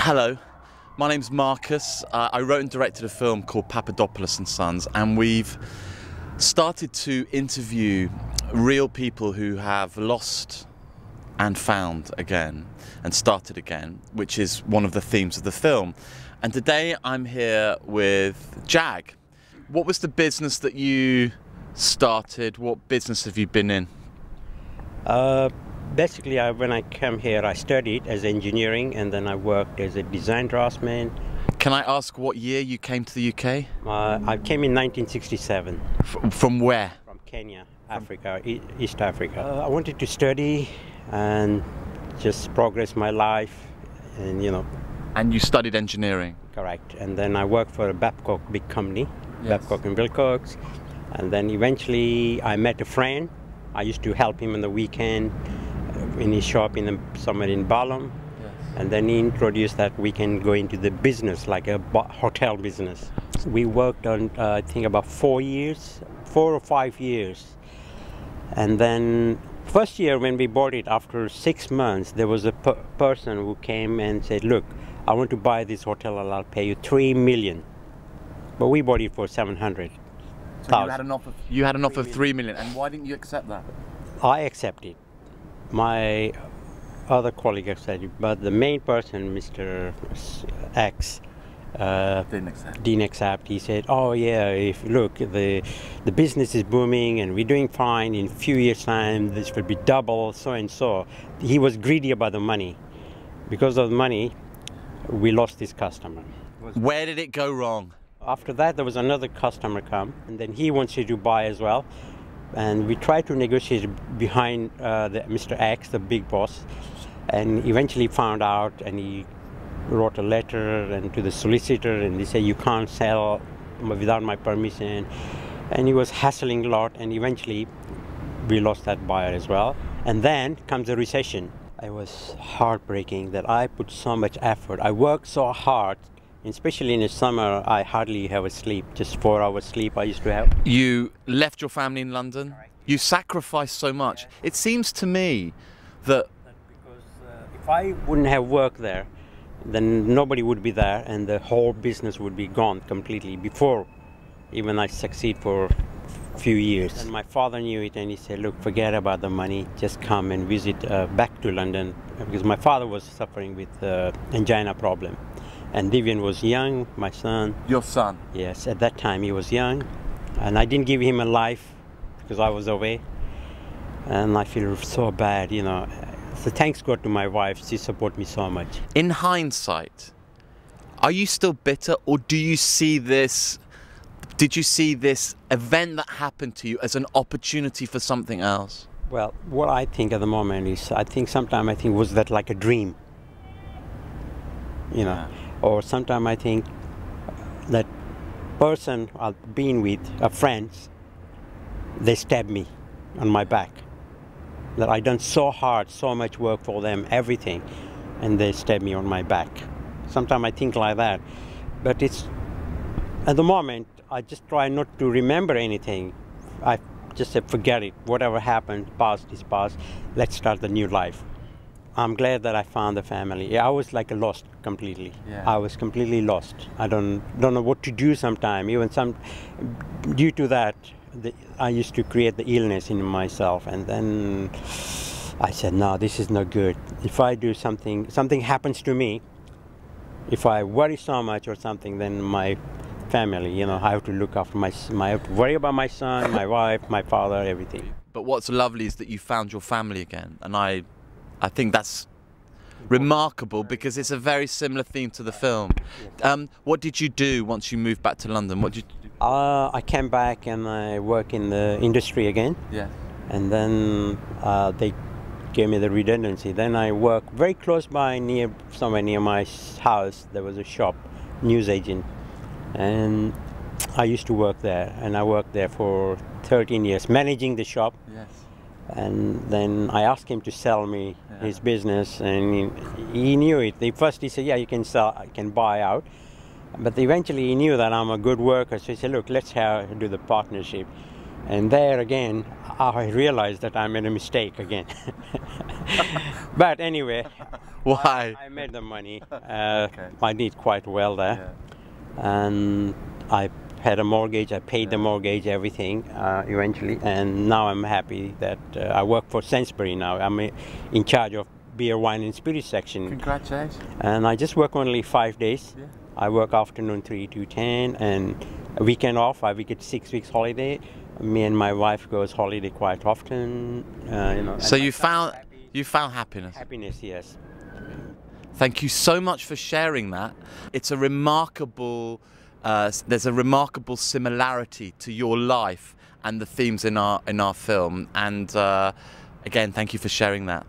Hello, my name's Marcus. I wrote and directed a film called Papadopoulos Sons, and we've started to interview real people who have lost and found again and started again, which is one of the themes of the film. And today I'm here with Jag. What was the business that you started? What business have you been in? Basically, when I came here, I studied as engineering, and then I worked as a design draftsman. Can I ask what year you came to the UK? I came in 1967. From where? From Kenya, Africa, East Africa. I wanted to study and just progress my life, and And you studied engineering? Correct. And then I worked for a Babcock big company, Yes. Babcock and Wilcox. And then eventually I met a friend. I used to help him on the weekend in his shop somewhere in Balham. Yes. And then he introduced that we can go into the business, like a hotel business. We worked on, I think, about 4 or 5 years. And then first year when we bought it, after 6 months, there was a person who came and said, look, I want to buy this hotel and I'll pay you $3 million. But we bought it for 700. So you had an offer of $3 million, and why didn't you accept that? I accepted. My other colleague accepted, but the main person, Mr. X, didn't accept. He said, "Oh yeah, look, the business is booming and we're doing fine. In a few years' time, this will be double, so and so." He was greedy about the money. Because of the money, we lost this customer. Where did it go wrong? After that, there was another customer come, and then he wanted to buy as well. And we tried to negotiate behind Mr. X, the big boss, and eventually found out, and he wrote a letter and to the solicitor, and he said, you can't sell without my permission. And he was hassling a lot, and eventually we lost that buyer as well. And then comes the recession. It was heartbreaking that I put so much effort. I worked so hard. Especially in the summer, I hardly have a sleep. Just 4 hours sleep I used to have. You left your family in London? Right. You sacrificed so much. Yeah. It seems to me that... Because if I wouldn't have worked there, then nobody would be there and the whole business would be gone completely before even I succeed for a few years. And my father knew it, and he said, look, forget about the money. Just come and visit back to London. Because my father was suffering with angina problem. And Vivian was young, my son. Your son? Yes, at that time he was young. And I didn't give him a life because I was away. And I feel so bad, So thanks God to my wife, she supported me so much. In hindsight, are you still bitter, or did you see this event that happened to you as an opportunity for something else? Well, what I think at the moment is, sometimes was that like a dream? Yeah. Or sometimes I think that person I've been with, friends, they stabbed me on my back. That I done so hard, so much work for them, everything, and they stabbed me on my back. Sometimes I think like that. But at the moment, I just try not to remember anything. I just say, forget it. Whatever happened, past is past. Let's start the new life. I'm glad that I found the family. I was like lost completely. Yeah. I was completely lost. I don't know what to do sometimes. Even due to that, I used to create the illness in myself. And then I said, no, this is not good. If I do something happens to me, if I worry so much or something, then my family, I have to look after I have to worry about my son, my wife, my father, everything. But what's lovely is that you found your family again. And I think that's remarkable because it's a very similar theme to the film. What did you do once you moved back to London? What did you do? I came back and I work in the industry again. Yeah. And then they gave me the redundancy. Then I worked very close by, somewhere near my house. There was a shop, newsagent, and I used to work there. And I worked there for 13 years, managing the shop. Yes. And then I asked him to sell me his business, and he knew it. First he said, yeah, you can sell, I can buy out. But eventually he knew that I'm a good worker, so he said, look, let's do the partnership. And there again, I realized that I made a mistake again. But anyway, Why? I made the money. Okay. I did quite well there. Yeah. And I had a mortgage, I paid the mortgage, everything eventually, and now I'm happy that I work for Sainsbury now. I'm in charge of beer, wine and spirit section. Congratulations. And I just work only 5 days. Yeah. I work afternoon 3 to 10 and a weekend off. We get 6 weeks holiday. Me and my wife goes holiday quite often. You know. So you found happiness. Happiness, yes. Thank you so much for sharing that. It's a remarkable, there's a remarkable similarity to your life and the themes in our film. And again, thank you for sharing that.